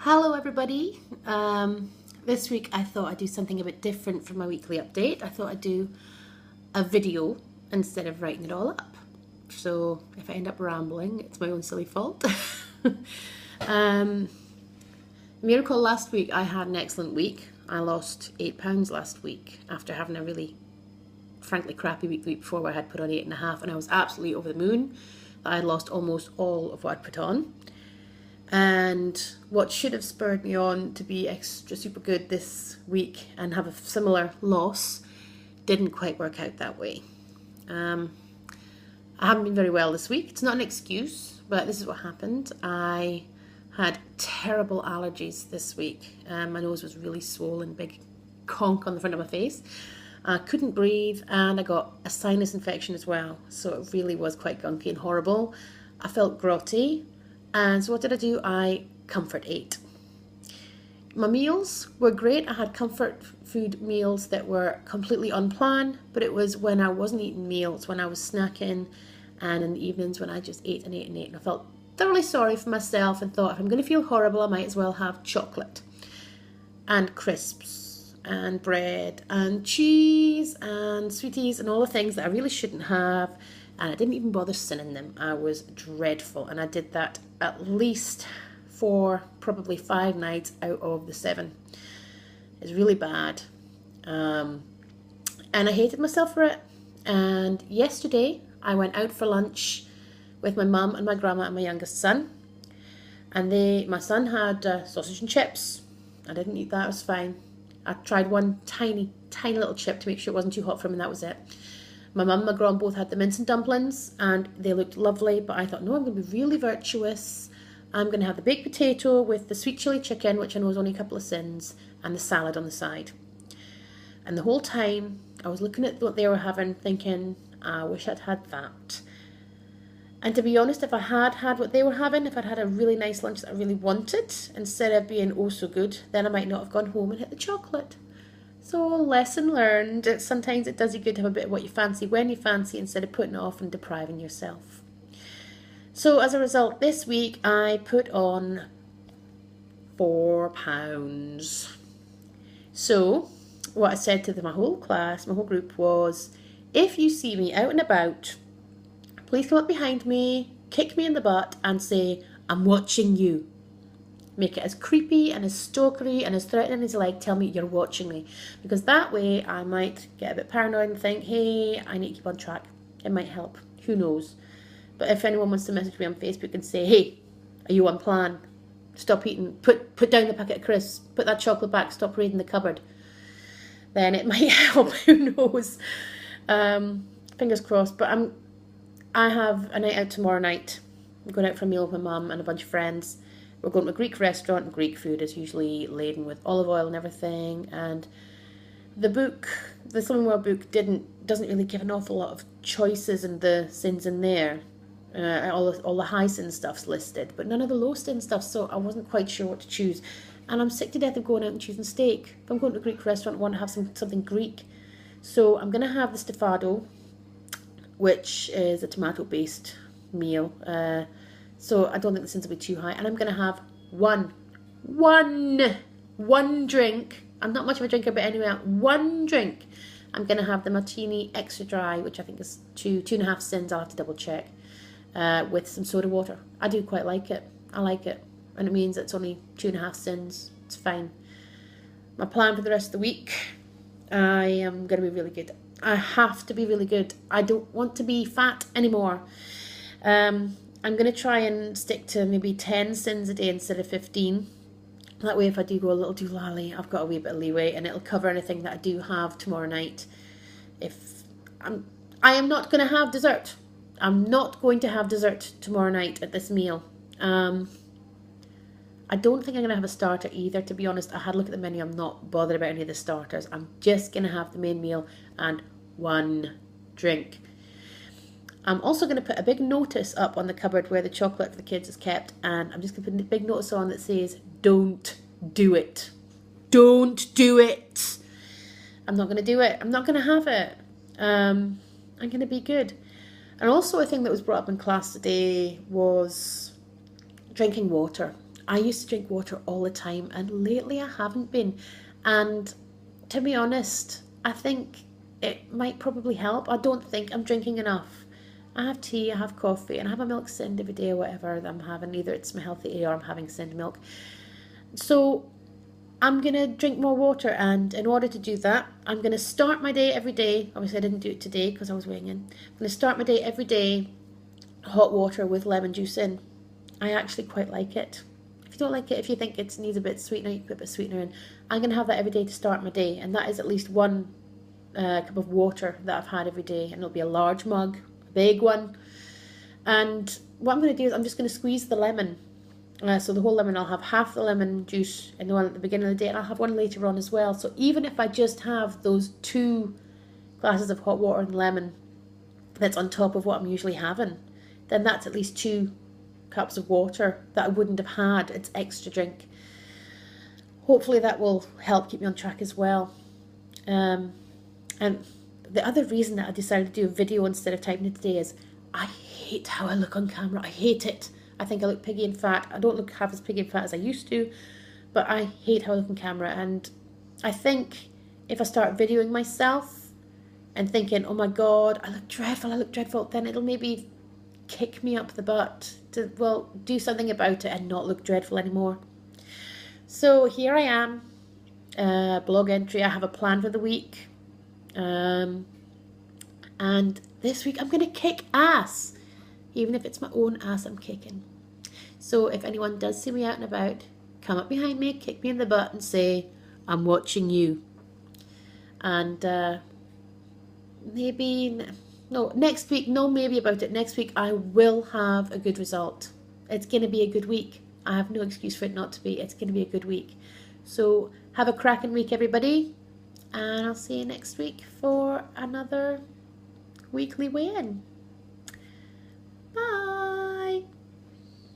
Hello everybody. This week I thought I'd do something a bit different for my weekly update. I thought I'd do a video instead of writing it all up. So if I end up rambling, it's my own silly fault. Miracle, last week I had an excellent week. I lost 8 pounds last week after having a really, frankly, crappy week the week before where I had put on 8.5, and I was absolutely over the moon. I had lost almost all of what I'd put on. And what should have spurred me on to be extra super good this week and have a similar loss didn't quite work out that way. I haven't been very well this week. It's not an excuse, but this is what happened. I had terrible allergies this week. My nose was really swollen, big conk on the front of my face. I couldn't breathe, and I got a sinus infection as well. So it really was quite gunky and horrible. I felt grotty. And so what did I do? I comfort ate. My meals were great. I had comfort food meals that were completely unplanned, but it was when I wasn't eating meals, when I was snacking, and in the evenings when I just ate and ate and ate. And I felt thoroughly sorry for myself and thought, if I'm going to feel horrible, I might as well have chocolate and crisps and bread and cheese and sweeties and all the things that I really shouldn't have. And I didn't even bother sinning them. I was dreadful. And I did that at least for probably 5 nights out of the 7. It's really bad. And I hated myself for it. And yesterday I went out for lunch with my mum and my grandma and my youngest son. And my son had sausage and chips. I didn't eat that, it was fine. I tried one tiny little chip to make sure it wasn't too hot for him, and that was it. My mum and my gran both had the mince and dumplings, and they looked lovely, but I thought, no, I'm going to be really virtuous. I'm going to have the baked potato with the sweet chilli chicken, which I know is only a couple of sins, and the salad on the side. And the whole time, I was looking at what they were having, thinking, I wish I'd had that. And to be honest, if I had had what they were having, if I'd had a really nice lunch that I really wanted, instead of being oh so good, then I might not have gone home and hit the chocolate. So, lesson learned. Sometimes it does you good to have a bit of what you fancy when you fancy, instead of putting it off and depriving yourself. So as a result, this week I put on 4 pounds. So what I said to my whole class, my whole group was, if you see me out and about, please come up behind me, kick me in the butt and say, I'm watching you. Make it as creepy and as stalkery and as threatening as you like. Tell me you're watching me. Because that way I might get a bit paranoid and think, hey, I need to keep on track. It might help. Who knows? But if anyone wants to message me on Facebook and say, hey, are you on plan? Stop eating. Put down the packet of crisps. Put that chocolate back. Stop raiding the cupboard. Then it might help. Who knows? Fingers crossed. But I have a night out tomorrow night. I'm going out for a meal with my mum and a bunch of friends. We're going to a Greek restaurant, and Greek food is usually laden with olive oil and everything. And the Slimming World book doesn't really give an awful lot of choices and the sins in there. All the high sin stuff's listed, but none of the low sin stuff. So I wasn't quite sure what to choose. And I'm sick to death of going out and choosing steak. If I'm going to a Greek restaurant, I want to have something Greek. So I'm going to have the stafado, which is a tomato-based meal. So I don't think the sins will be too high. And I'm going to have one drink. I'm not much of a drinker, but anyway, one drink. I'm going to have the martini extra dry, which I think is 2.5 sins. I'll have to double check. With some soda water. I do quite like it. I like it. And it means it's only 2.5 sins. It's fine. My plan for the rest of the week, I am going to be really good. I have to be really good. I don't want to be fat anymore. I'm going to try and stick to maybe 10 sins a day instead of 15. That way, if I do go a little doolally, I've got a wee bit of leeway, and it'll cover anything that I do have tomorrow night. I am not going to have dessert. I'm not going to have dessert tomorrow night at this meal. I don't think I'm going to have a starter either, to be honest. I had a look at the menu. I'm not bothered about any of the starters. I'm just going to have the main meal and one drink. I'm also going to put a big notice up on the cupboard where the chocolate for the kids is kept, and I'm just going to put a big notice on that says, don't do it. Don't do it. I'm not going to do it. I'm not going to have it. I'm going to be good. And also a thing that was brought up in class today was drinking water. I used to drink water all the time, and lately I haven't been. And to be honest, I think it might probably help. I don't think I'm drinking enough. I have tea, I have coffee, and I have a milk Sind every day or whatever that I'm having. Either it's my healthy A or I'm having Sind milk. So I'm going to drink more water, and in order to do that, I'm going to start my day every day. Obviously, I didn't do it today because I was weighing in. I'm going to start my day every day, hot water with lemon juice in. I actually quite like it. If you don't like it, if you think it needs a bit sweetener, you can put a bit of sweetener in. I'm going to have that every day to start my day, and that is at least one cup of water that I've had every day, and it'll be a large mug, a big one. And what I'm going to do is I'm just going to squeeze the lemon. So the whole lemon, I'll have half the lemon juice in the one at the beginning of the day, and I'll have one later on as well. So even if I just have those 2 glasses of hot water and lemon that's on top of what I'm usually having, then that's at least 2 cups of water that I wouldn't have had. It's extra drink. Hopefully that will help keep me on track as well. And the other reason that I decided to do a video instead of typing it today is I hate how I look on camera. I hate it. I think I look piggy and fat. I don't look half as piggy and fat as I used to, but I hate how I look on camera. And I think if I start videoing myself and thinking, oh my God, I look dreadful, then it'll maybe kick me up the butt to, well, do something about it and not look dreadful anymore. So here I am, blog entry. I have a plan for the week. And this week I'm going to kick ass. Even if it's my own ass I'm kicking. So if anyone does see me out and about, come up behind me, kick me in the butt and say, I'm watching you. And next week, maybe about it. Next week I will have a good result. It's going to be a good week. I have no excuse for it not to be. It's going to be a good week. So have a cracking week, everybody. And I'll see you next week for another weekly weigh-in.